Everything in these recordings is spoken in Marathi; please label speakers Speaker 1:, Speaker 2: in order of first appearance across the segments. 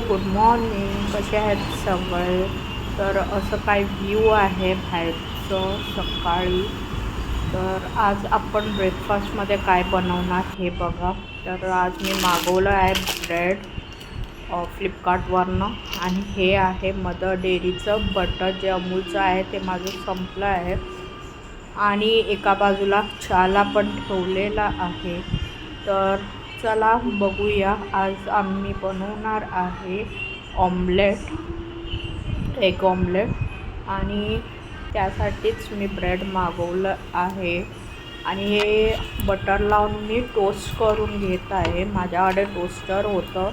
Speaker 1: Good morning. कसे आहेत सगळे? तर असं काय व्ह्यू आहे बाहेरचं सकाळी. तर आज आपण ब्रेकफास्टमध्ये काय बनवणार हे बघा. तर आज मी मागवलं आहे ब्रेड फ्लिपकार्टवरनं, आणि हे आहे मदर डेअरीचं बटर जे अमूलचं आहे ते माझं संपलं आहे. आणि एका बाजूला चहाला पण ठेवलेला आहे. तर चला बघूया. आज आम्ही बनवणार आहे ऑमलेट, एग ऑमलेट, आणि त्यासाठीच मी ब्रेड मागवलं आहे. आणि हे बटर लावून मी टोस्ट करून घेत आहे. माझ्याकडे टोस्टर होतं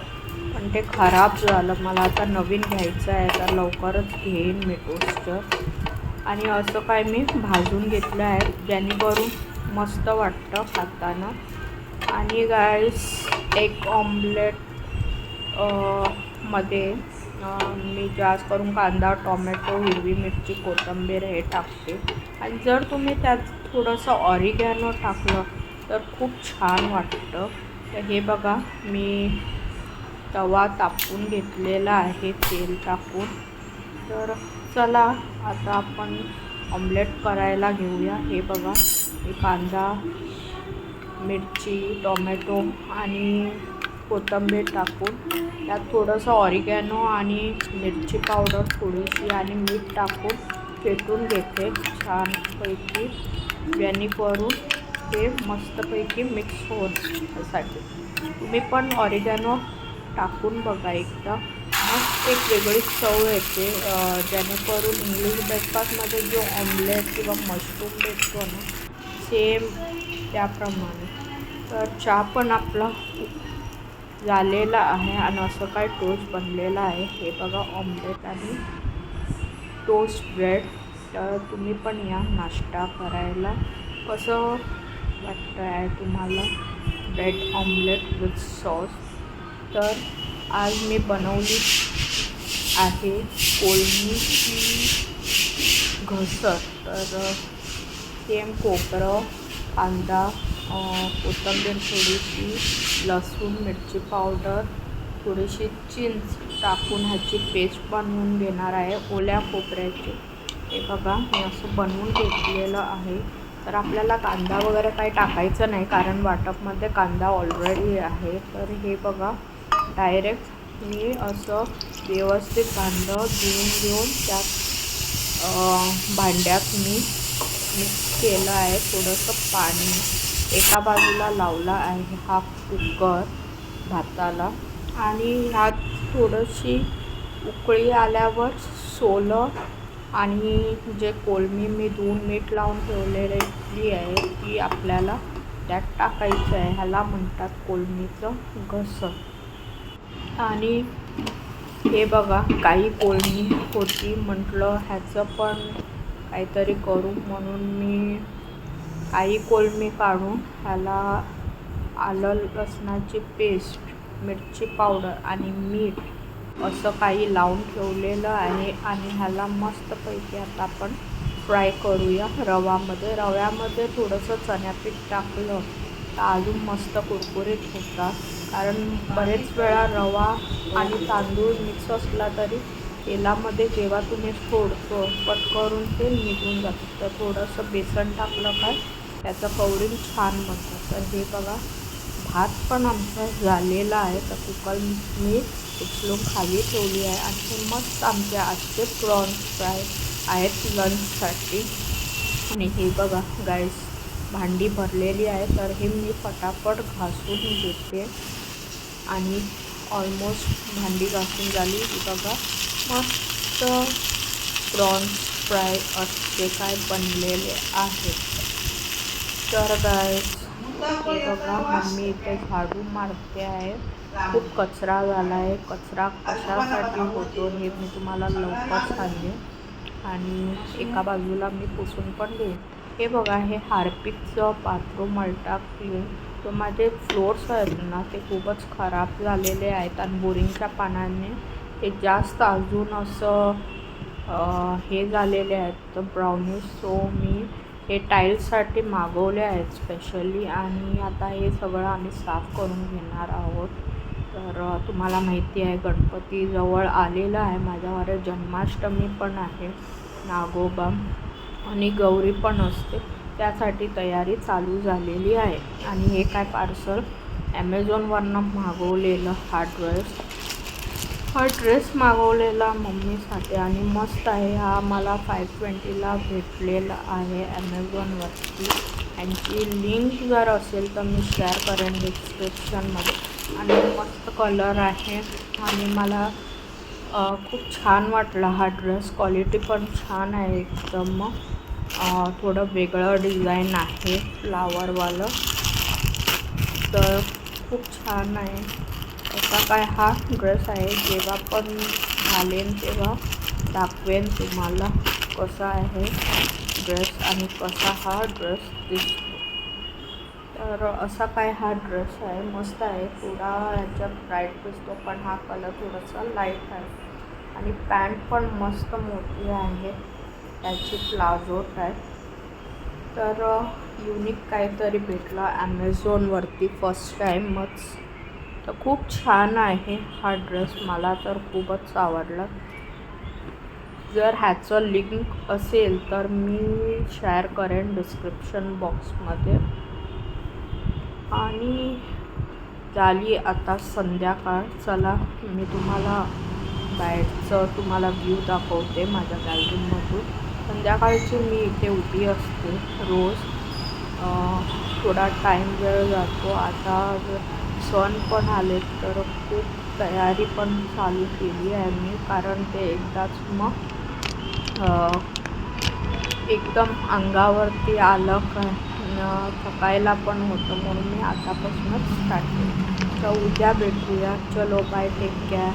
Speaker 1: पण ते खराब झालं. मला आता नवीन घ्यायचं आहे, तर लवकरच घेईन मी टोस्टर. आणि असं काय मी भाजून घेतलं आहे जेणेकरून मस्त वाटतं खाताना. आणि गाईस, एग ऑमलेट मध्ये मी जास्त करून कांदा, टोमॅटो, हिरवी मिरची, कोथिंबीर हे टाकते. आणि जर तुम्ही त्यात थोडंसं ऑरिगॅनो टाकलं तर खूप छान वाटतं. तर हे बघा, मी तवा तापवून घेतलेला आहे तेल टाकून. तर चला आता आपण ऑमलेट करायला घेऊया. हे बघा, मी कांदा, मिरची, टोमॅटो आणि कोथिंबीर टाकून त्यात थोडंसं ऑरिगॅनो आणि मिरची पावडर थोडीशी आणि मीठ टाकून फेटून घेते छानपैकी, जेणेकरून ते मस्तपैकी मिक्स होण्यासाठी. तुम्ही पण ऑरिगॅनो टाकून बघा एकदा, मस्त एक वेगळी चव येते. जेणेकरून इंग्लिश ब्रेकफास्टमध्ये जो ऑमलेट किंवा मशरूम भेटतो ना, सेम त्याप्रमाणे. तर चहा पण आपला झालेला आहे आणि असं काय टोस्ट बनलेला आहे. हे बघा, ऑमलेट आणि टोस्ट ब्रेड. तर तुम्ही पण या नाश्ता करायला. कसं वाटतं आहे तुम्हाला ब्रेड ऑमलेट विथ सॉस? तर आज मी बनवली आहे कोलमीची घसर. तर सेम खोबरं, कांदा, कोथिंबीर थोडीशी, लसूण, मिरची पावडर, थोडीशी चिंच टाकून ह्याची पेस्ट बनवून घेणार आहे ओल्या खोबऱ्याची. हे बघा, मी असं बनवून घेतलेलं आहे. तर आपल्याला कांदा वगैरे काही टाकायचं नाही, कारण वाटपमध्ये कांदा ऑलरेडी आहे. तर हे बघा, डायरेक्ट मी असं व्यवस्थित कांदा धुवून घेऊन त्यात भांड्यात मी मिक्स केलं आहे. थोडंसं पाणी एका बाजूला लावला आहे हा कुकर भाताला. आणि ह्यात थोडीशी उकळी आल्यावर सोलं आणि जे कोलमी मी धुवून मीठ लावून ठेवलेली आहे ती आपल्याला त्यात टाकायचं आहे. ह्याला म्हणतात कोलमीचं घसर. आणि हे बघा, काही कोलमी होती, म्हटलं ह्याचं पण काहीतरी करू, म्हणून मी काही कोलमी काढून ह्याला आलं लसणाची पेस्ट, मिरची पावडर आणि मीठ असं काही लावून ठेवलेलं आहे. आणि ह्याला मस्तपैकी आता आपण फ्राय करूया रव्यामध्ये थोडंसं चण्यापीठ टाकलं तर अजून मस्त कुरकुरीत होतात. कारण बरेच वेळा रवा आणि तांदूळ मिक्स असला तरी तेलामध्ये जेव्हा तुम्ही फोडतो पट करून ते निघून जातं. तर थोडंसं बेसन टाकलं काय त्याचं कवरिंग छान बनतं. तर हे बघा, भात पण आमचा झालेला आहे. तर कुकर मी उचलून खाली ठेवली आहे. आणि हे मस्त आमचे आजचे प्रॉन्स फ्राय आहेत लंचसाठी. आणि हे बघा गाईस, भांडी भरलेली आहे. तर हे मी फटाफट घासून घेते. आणि ऑलमोस्ट भांडी घासून झाली. ही बघा, मस्त प्रॉन्स फ्राय असे काय बनलेले आहेत. तर गाईस, हे बघा, मम्मी इथे झाडू मारते आहे. खूप कचरा झाला आहे. कचरा कशासाठी होतो हे मी तुम्हाला लवकर सांगेन. आणि एका बाजूला मी पुसून पण देईन. हे बघा, हे हार्पिकचं बाथरूम अल्ट्रा क्लीन. तो माझे फ्लोर्स आहेत ना, ते खूपच खराब झालेले आहेत आणि बोरिंगच्या पाण्याने ते जास्त अजून असं हे झालेले आहेत ब्राउनिश. सो मी हे टाईल्ससाठी मागवले आहेत स्पेशली. आणि आता हे सगळं आम्ही साफ करून घेणार आहोत. तर तुम्हाला माहिती आहे गणपती जवळ आलेला आहे, माझ्यावर जन्माष्टमी पण आहे, नागोबा आणि गौरी पण असते, त्यासाठी तयारी चालू झालेली आहे. आणि हे काय पार्सल ॲमेझॉनवरनं मागवलेलं हा ड्रेस मागवलेला मम्मीसाठी आणि मस्त आहे. हा मला 520ला भेटलेला आहे ॲमेझॉनवरती. यांची लिंक जर असेल तर मी शेअर करेन डिस्क्रिप्शनमध्ये. आणि मस्त कलर आहे आणि मला खूप छान वाटला हा ड्रेस. क्वालिटी पण छान आहे एकदम. थोडं वेगळं डिझाईन आहे फ्लावरवालं, तर खूप छान आहे. असा काय हा ड्रेस आहे. जेव्हा पण घालेन तेव्हा दाखवेन तुम्हाला कसा आहे ड्रेस आणि कसा हा ड्रेस दिसतो. तर असा काय हा ड्रेस आहे, मस्त आहे. थोडा ह्याच्यात ब्राईट दिसतो पण हा कलर थोडासा लाईट आहे. आणि पॅन्ट पण मस्त मोठी आहे, त्याची प्लाझो टाईप. तर युनिक काहीतरी भेटलं ॲमेझॉनवरती फर्स्ट टाईमच. तर खूप छान आहे हा ड्रेस, मला तर खूपच आवडला. जर ह्याचं लिंक असेल तर मी शेअर करेन डिस्क्रिप्शन बॉक्समध्ये. आणि झाली आता संध्याकाळ. चला मी तुम्हाला बाहेरचं व्ह्यू दाखवते माझ्या गॅलरीमधून. संध्याकाळची मी इथे उभी असते रोज. थोडा वेळ जातो. आता सण पण आले तर खूप तयारी पण चालू केली आहे मी, कारण ते एकदाच मग एकदम अंगावरती आलं का थकायला पण होतं, म्हणून मी आतापासूनच स्टार्ट केलं. तर उद्या भेटूया. चलो बाय, टेक केअर.